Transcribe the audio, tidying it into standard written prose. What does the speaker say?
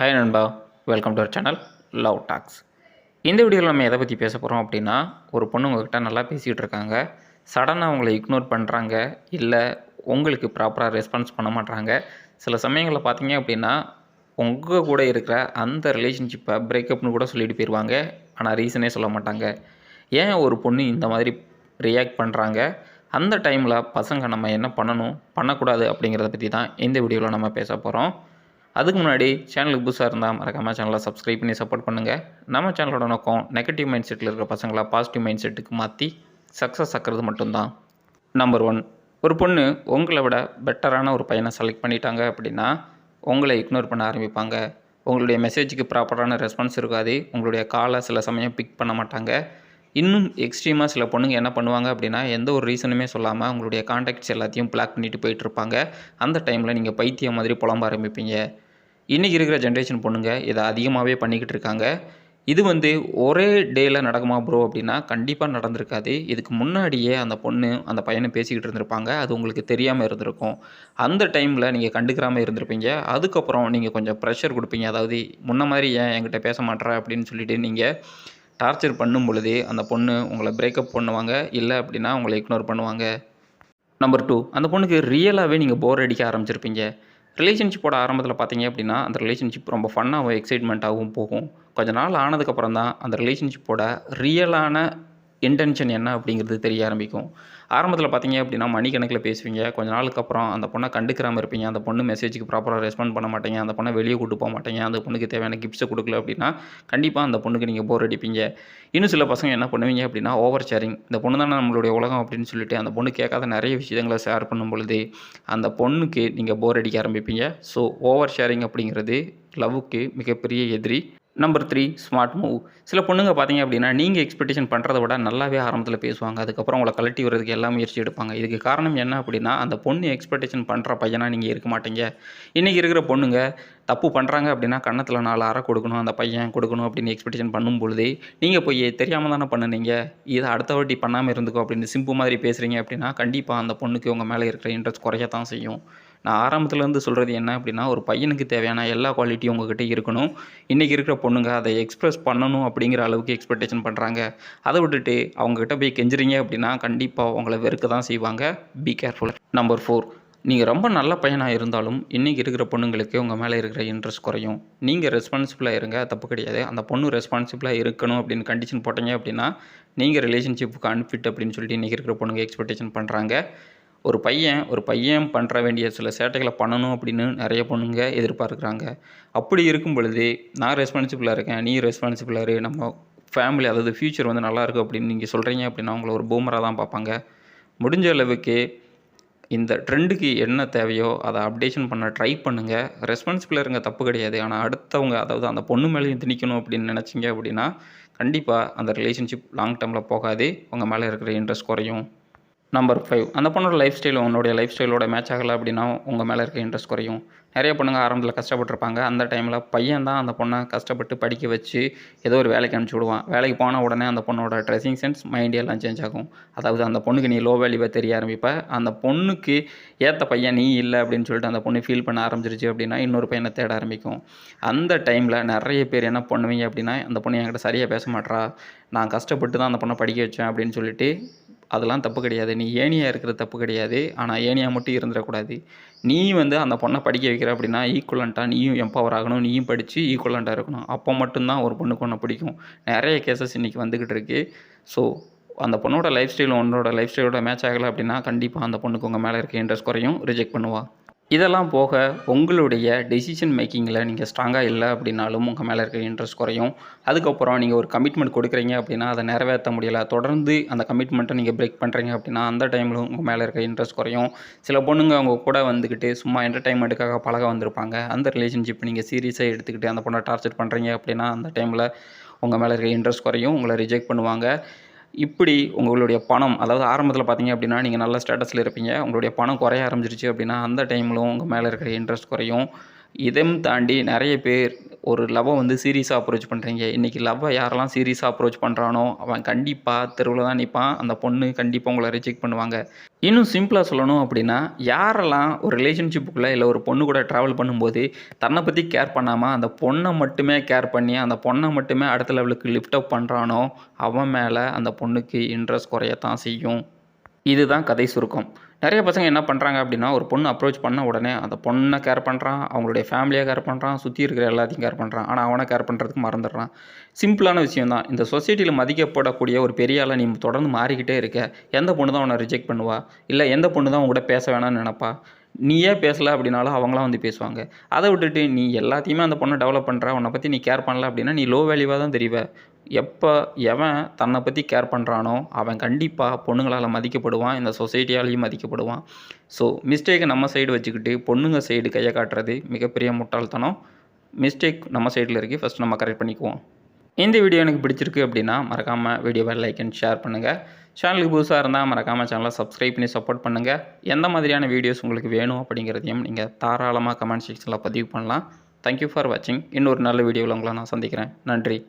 Hi நண்பா, welcome to our channel love talks. இந்த வீடியோவில் நம்ம எதை பற்றி பேச போகிறோம் அப்படின்னா, ஒரு பொண்ணு உங்கள்கிட்ட நல்லா பேசிகிட்டு இருக்காங்க. சடனாக உங்களை இக்னோர் பண்ணுறாங்க, இல்லை உங்களுக்கு ப்ராப்பராக ரெஸ்பான்ஸ் பண்ண மாட்றாங்க. சில சமயங்களில் பார்த்தீங்க அப்படின்னா, உங்கள் கூட இருக்கிற அந்த ரிலேஷன்ஷிப்பை பிரேக்கப்னு கூட சொல்லிட்டு போயிடுவாங்க. ஆனால் ரீசனே சொல்ல மாட்டாங்க. ஏன் ஒரு பொண்ணு இந்த மாதிரி ரியாக்ட் பண்ணுறாங்க, அந்த டைமில் பசங்க நம்ம என்ன பண்ணணும், பண்ணக்கூடாது அப்படிங்கிறத பற்றி தான் இந்த வீடியோவில் நம்ம பேச போகிறோம். அதுக்கு முன்னாடி சேனலுக்கு புதுசாக இருந்தால் மறக்காமல் சேனலை சப்ஸ்கிரைப் பண்ணி சப்போர்ட் பண்ணுங்கள். நம்ம சேனலோட நோக்கம் நெகட்டிவ் மைண்ட் செட்டில் இருக்கிற பசங்களை பாசிட்டிவ் மைண்ட் செட்டுக்கு மாற்றி சக்ஸஸ் ஆக்கிறது மட்டும்தான். நம்பர் 1, ஒரு பொண்ணு உங்களை விட பெட்டரான ஒரு பையனை செலக்ட் பண்ணிட்டாங்க அப்படின்னா உங்களை இக்னோர் பண்ண ஆரம்பிப்பாங்க. உங்களுடைய மெசேஜுக்கு ப்ராப்பரான ரெஸ்பான்ஸ் இருக்காது. உங்களுடைய காலை சில சமயம் பிக் பண்ண மாட்டாங்க. இன்னும் எக்ஸ்ட்ரீமாக சில பொண்ணுங்க என்ன பண்ணுவாங்க அப்படின்னா, எந்த ஒரு ரீசனுமே சொல்லாமல் உங்களுடைய கான்டாக்ட்ஸ் எல்லாத்தையும் பிளாக் பண்ணிவிட்டு போயிட்டுருப்பாங்க. அந்த டைமில் நீங்கள் பைத்தியம் மாதிரி புலம்ப ஆரம்பிப்பீங்க. இன்றைக்கி இருக்கிற ஜென்ரேஷன் பொண்ணுங்க இதை அதிகமாகவே பண்ணிக்கிட்டு இருக்காங்க. இது ஒரே டேயில் நடக்குமா ப்ரோ அப்படின்னா கண்டிப்பாக நடந்திருக்காது. இதுக்கு முன்னாடியே அந்த பொண்ணு அந்த பையனை பேசிக்கிட்டு இருந்திருப்பாங்க. அது உங்களுக்கு தெரியாமல் இருந்திருக்கும். அந்த டைமில் நீங்கள் கண்டுக்கிறாமல் இருந்திருப்பீங்க. அதுக்கப்புறம் நீங்கள் கொஞ்சம் ப்ரெஷர் கொடுப்பீங்க. அதாவது முன்ன மாதிரி ஏன் என்கிட்ட பேச மாட்டேற அப்படின்னு சொல்லிட்டு நீங்கள் டார்ச்சர் பண்ணும் பொழுது அந்த பொண்ணு உங்களை பிரேக்கப் பண்ணுவாங்க. இல்லை அப்படின்னா உங்களை இக்னோர் பண்ணுவாங்க. நம்பர் 2, அந்த பொண்ணுக்கு ரியலாகவே நீங்கள் போர் அடிக்க ஆரம்பிச்சிருப்பீங்க. ரிலேஷன்ஷிப்போட ஆரம்பத்தில் பார்த்தீங்க அப்படின்னா அந்த ரிலேஷன்ஷிப் ரொம்ப ஃபன்னாகவும் எக்ஸைட்மெண்ட்டாகவும் போகும். கொஞ்ச நாள் ஆனதுக்கப்புறம் தான் அந்த ரிலேஷன்ஷிப்போட ரியலான இன்டென்ஷன் என்ன அப்படிங்கிறது தெரிய ஆரம்பிக்கும். ஆரம்பத்தில் பார்த்தீங்க அப்படின்னா மணிக்கணக்கில் பேசுவீங்க. கொஞ்ச நாளுக்கு அப்புறம் அந்த பொண்ணை கண்டுக்கிறாமல் இருப்பீங்க. அந்த பொண்ணு மெசேஜுக்கு ப்ராப்பராக ரெஸ்பாண்ட் பண்ண மாட்டீங்க. அந்த பொண்ணை வெளியே கூட்டு போக மாட்டீங்க. அந்த பொண்ணுக்கு தேவையான கிஃப்ட்ஸை கொடுக்கல அப்படின்னா கண்டிப்பாக அந்த பொண்ணுக்கு நீங்கள் போர் அடிப்பீங்க. இன்னும் சில பசங்க என்ன பண்ணுவீங்க அப்படின்னா ஓவர் ஷேரிங். இந்த பொண்ணு தானே நம்மளுடைய உலகம் அப்படின்னு சொல்லிட்டு அந்த பொண்ணு கேட்காத நிறைய விஷயங்களை ஷேர் பண்ணும் பொழுது அந்த பொண்ணுக்கு நீங்கள் போர் அடிக்க ஆரம்பிப்பீங்க. ஸோ ஓவர் ஷேரிங் அப்படிங்கிறது லவ்வுக்கு மிகப்பெரிய எதிரி. Number 3, smart move. சில பொண்ணுங்க பார்த்தீங்க அப்படின்னா நீங்கள் எக்ஸ்பெக்டேஷன் பண்ணுறத விட நல்லாவே ஆரம்பத்தில் பேசுவாங்க. அதுக்கப்புறம் உங்களை கழட்டி வரதுக்கு எல்லா முயற்சி எடுப்பாங்க. இதுக்கு காரணம் என்ன அப்படின்னா அந்த பொண்ணு எக்ஸ்பெக்டேஷன் பண்ணுற பையனாக நீங்கள் இருக்க மாட்டீங்க. இன்றைக்கி இருக்கிற பொண்ணுங்க தப்பு பண்ணுறாங்க அப்படின்னா கன்னத்தில் 4 அறை கொடுக்கணும், அந்த பையன் கொடுக்கணும் அப்படின்னு எக்ஸ்பெக்டேஷன் பண்ணும் பொழுது நீங்கள் போய் தெரியாமல் தானே பண்ணுனீங்க, இதை அடுத்த வாட்டி பண்ணாமல் இருந்துக்கோ அப்படின்னு சிம்பு மாதிரி பேசுகிறீங்க அப்படின்னா கண்டிப்பாக அந்த பொண்ணுக்கு உங்கள் மேலே இருக்கிற இன்ட்ரெஸ்ட் குறையத்தான் செய்யும். நான் ஆரம்பத்துலேருந்து சொல்கிறது என்ன அப்படின்னா, ஒரு பையனுக்கு தேவையான எல்லா குவாலிட்டியும் உங்கள்கிட்ட இருக்கணும். இன்றைக்கி இருக்கிற பொண்ணுங்க அதை எக்ஸ்ப்ரெஸ் பண்ணணும் அப்படிங்கிற அளவுக்கு எக்ஸ்பெக்டேஷன் பண்ணுறாங்க. அதை விட்டுட்டு அவங்ககிட்ட போய் கெஞ்சுறீங்க அப்படின்னா கண்டிப்பாக உங்களை வெறுக்க தான் செய்வாங்க. Be careful. நம்பர் 4, நீங்கள் ரொம்ப நல்ல பையனாக இருந்தாலும் இன்றைக்கி இருக்கிற பொண்ணுங்களுக்கு உங்கள் மேலே இருக்கிற இன்ட்ரெஸ்ட் குறையும். நீங்கள் ரெஸ்பான்சிபிளாக இருங்க, தப்பு கிடையாது. அந்த பொண்ணு ரெஸ்பான்சிபிளாக இருக்கணும் அப்படின்னு கண்டிஷன் போட்டீங்க அப்படின்னா நீங்கள் ரிலேஷன்ஷிப்புக்கு அன்ஃபிட் அப்படின்னு சொல்லிட்டு இன்றைக்கி இருக்கிற பொண்ணுங்க எக்ஸ்பெக்டேஷன் பண்ணுறாங்க. ஒரு பையன் பண்ணுற வேண்டிய சில சேட்டைகளை பண்ணணும் அப்படின்னு நிறைய பொண்ணுங்க எதிர்பார்க்குறாங்க. அப்படி இருக்கும் பொழுது நான் ரெஸ்பான்சிபிளாக இருக்கேன், நீ ரெஸ்பான்சிபிளாக இரு, நம்ம ஃபேமிலி அதாவது ஃப்யூச்சர் நல்லாயிருக்கும் அப்படின்னு நீங்கள் சொல்கிறீங்க அப்படின்னா உங்களை ஒரு பூமராக தான் பார்ப்பாங்க. முடிஞ்ச அளவுக்கு இந்த ட்ரெண்டுக்கு என்ன தேவையோ அதை அப்டேஷன் பண்ண ட்ரை பண்ணுங்கள். ரெஸ்பான்சிபிளாக இருங்க, தப்பு கிடையாது. ஆனால் அடுத்தவங்க அதாவது அந்த பொண்ணு மேலேயும் திணிக்கணும் அப்படின்னு நினச்சிங்க அப்படின்னா கண்டிப்பாக அந்த ரிலேஷன்ஷிப் லாங் டேர்மில் போகாது. உங்கள் மேலே இருக்கிற இன்ட்ரெஸ்ட் குறையும். நம்பர் 5, அந்த பொண்ணோட லைஃப் ஸ்டைல் உன்னுடைய லைஃப் ஸ்டைலோட மேட்ச் ஆகலை அப்படின்னா உங்கள் மேலே இருக்க இன்ட்ரெஸ்ட் குறையும். நிறைய பொண்ணுங்க ஆரம்பத்தில் கஷ்டப்பட்டுருப்பாங்க. அந்த டைமில் பையன் தான் அந்த பொண்ணை கஷ்டப்பட்டு படிக்க வச்சு ஏதோ ஒரு வேலைக்கு அனுப்பிச்சி விடுவான். வேலைக்கு போன உடனே அந்த பொண்ணோட ட்ரெஸ்ஸிங் சென்ஸ், மைண்ட் எல்லாம் சேஞ்ச் ஆகும். அதாவது அந்த பொண்ணுக்கு நீ லோ வேல்யூவாக தெரிய ஆரம்பிப்ப. அந்த பொண்ணுக்கு ஏற்ற பையன் நீ இல்லை அப்படின்னு சொல்லிட்டு அந்த பொண்ணு ஃபீல் பண்ண ஆரம்பிச்சிருச்சு அப்படின்னா இன்னொரு பையனை தேட ஆரம்பிக்கும். அந்த டைமில் நிறைய பேர் என்ன பண்ணுவீங்க அப்படின்னா, அந்த பொண்ணு என்கிட்ட சரியாக பேச மாட்றா, நான் கஷ்டப்பட்டு தான் அந்த பொண்ணை படிக்க வச்சேன் அப்படின்னு சொல்லிட்டு அதெல்லாம் தப்பு கிடையாது. நீ ஏணியாக இருக்கிறது தப்பு கிடையாது. ஆனால் ஏணியாக மட்டும் இருந்துடக்கூடாது. நீ அந்த பொண்ணை படிக்க வைக்கிற அப்படின்னா ஈக்குவலண்ட்டாக நீயும் எம்பவர் ஆகணும். நீயும் படித்து ஈக்குவலண்ட்டாக இருக்கணும். அப்போ மட்டும்தான் ஒரு பொண்ணுக்கு ஒன்று பிடிக்கும். நிறைய கேசஸ் இன்றைக்கி வந்துக்கிட்டு இருக்குது. ஸோ அந்த பொண்ணோட லைஃப் ஸ்டைல் உன்னோட லைஃப் ஸ்டைலோட மேட்ச் ஆகலை அப்படின்னா கண்டிப்பாக அந்த பொண்ணுக்கு உங்கள் மேலே இருக்க இன்ட்ரெஸ்ட் குறையும், ரிஜெக்ட் பண்ணுவாள். இதெல்லாம் போக உங்களுடைய டெசிஷன் மேக்கிங்கில் நீங்கள் ஸ்ட்ராங்காக இல்லை அப்படின்னாலும் உங்கள் மேலே இருக்க இன்ட்ரெஸ்ட் குறையும். அதுக்கப்புறம் நீங்கள் ஒரு கமிட்மெண்ட் கொடுக்குறீங்க அப்படின்னா அதை நிறைவேற்ற முடியலை, தொடர்ந்து அந்த கமிட்மெண்ட்டை நீங்கள் பிரேக் பண்ணுறீங்க அப்படின்னா அந்த டைமில் உங்கள் மேலே இருக்க இன்ட்ரெஸ்ட் குறையும். சில பொண்ணுங்க அவங்க கூட வந்துக்கிட்டு சும்மா என்டர்டைன்மெண்ட்டுக்காக பழக வந்திருப்பாங்க. அந்த ரிலேஷன்ஷிப் நீங்கள் சீரியஸாக எடுத்துக்கிட்டு அந்த பொண்ணை டார்ச்சர் பண்ணுறீங்க அப்படின்னா அந்த டைமில் உங்கள் மேலே இருக்க இன்ட்ரெஸ்ட் குறையும், உங்களை ரிஜெக்ட் பண்ணுவாங்க. இப்படி உங்களுடைய பணம் அதாவது ஆரம்பத்தில் பார்த்தீங்க அப்படின்னா நீங்கள் நல்ல ஸ்டேட்டஸில் இருப்பீங்க. உங்களுடைய பணம் குறைய ஆரம்பிச்சிருச்சு அப்படின்னா அந்த டைமிலும் உங்கள் மேலே இருக்கிற இன்ட்ரெஸ்ட் குறையும். இதையும் தாண்டி நிறைய பேர் ஒரு லவ்வை சீரியஸாக அப்ரோச் பண்ணுறீங்க. இன்றைக்கி லவ்வை யாரெல்லாம் சீரியஸாக அப்ரோச் பண்ணுறானோ அவன் கண்டிப்பாக தெருவில் தான் நிற்பான். அந்த பொண்ணு கண்டிப்பாக உங்களை ரிஜெக்ட் பண்ணுவாங்க. இன்னும் சிம்பிளா சொல்லணும் அப்படின்னா, யாரெல்லாம் ஒரு ரிலேஷன்ஷிப்புக்குள்ள இல்ல ஒரு பொண்ணு கூட ட்ராவல் பண்ணும்போது, தன்ன பத்தி கேர் பண்ணாம, அந்த பொண்ண மட்டுமே கேர் பண்ணி, அந்த பொண்ண மட்டுமே அடுத்த லெவலுக்கு லிஃப்ட் அப் பண்றானோ, அவன் மேல அந்த பொண்ணுக்கு இன்ட்ரெஸ்ட் குறையத்தான் செய்யும். இதுதான் கதை சுருக்கம். நெறைய பசங்க என்ன பண்றாங்க அப்படின்னா, ஒரு பொண்ணு அப்ரோச் பண்ண உடனே அந்த பொண்ண கேர் பண்றான், அவங்களுடைய ஃபேமிலிய கேர் பண்றான், சுத்தி இருக்கிற எல்லாத்தையும் கேர் பண்றான். ஆனா, அவன கேர் பண்றதுக்கு மறந்துடுறான். சிம்பிளான விஷயம் தான். இந்த சொசைட்டில மதிக்கப்படக்கூடிய ஒரு பெரிய ஆளா நீ தொடர்ந்து மாறிக்கிட்டே இருக்க. எந்த பொண்ணு தான் உன்ன ரிஜெக்ட் பண்ணுவா? இல்ல எந்த பொண்ணு தான் உன் கூட பேச வேணாம்னு நெனைப்பா? நீயே பேசல அப்படின்னாலும் அவங்களா வந்து பேசுவாங்க. அத விட்டுட்டு நீ எல்லாத்தையுமே அந்த பொண்ண டெவலப் பண்ற, உன்ன பத்தி நீ கேர் பண்ணல அப்படின்னா, நீ லோ வேல்யூவா தான் தெரிவ. எப்ப எவன் தன்னை பத்தி கேர் பண்றானோ, அவன் கண்டிப்பா பொண்ணுங்களால மதிக்கப்படுவான். இந்த சொசைட்டியாலயும் மதிக்கப்படுவான். ஸோ மிஸ்டேக்க நம்ம சைடு வச்சுக்கிட்டு, பொண்ணுங்க சைடு கைய காட்டுறது மிகப்பெரிய முட்டாள்தனம். மிஸ்டேக் நம்ம சைடுல இருக்கு. ஃபர்ஸ்ட் நம்ம கரெக்ட் பண்ணிக்குவோம். இந்த வீடியோ எனக்கு பிடிச்சிருக்கு அப்படின்னா, மறக்காம வீடியோவ லைக் அண்ட் ஷேர் பண்ணுங்க. சேனலுக்கு புதுசா இருந்தா மறக்காம சேனலை சப்ஸ்கிரைப் பண்ணி சப்போர்ட் பண்ணுங்க. எந்த மாதிரியான வீடியோஸ் உங்களுக்கு வேணும் அப்படிங்கிறதையும் நீங்க தாராளமா கமெண்ட் செக்ஷன்ல பதிவு பண்ணலாம். தேங்க் யூ ஃபார் வாட்சிங். இன்னொரு நல்ல வீடியோவில் உங்களை நான் சந்திக்கிறேன். நன்றி.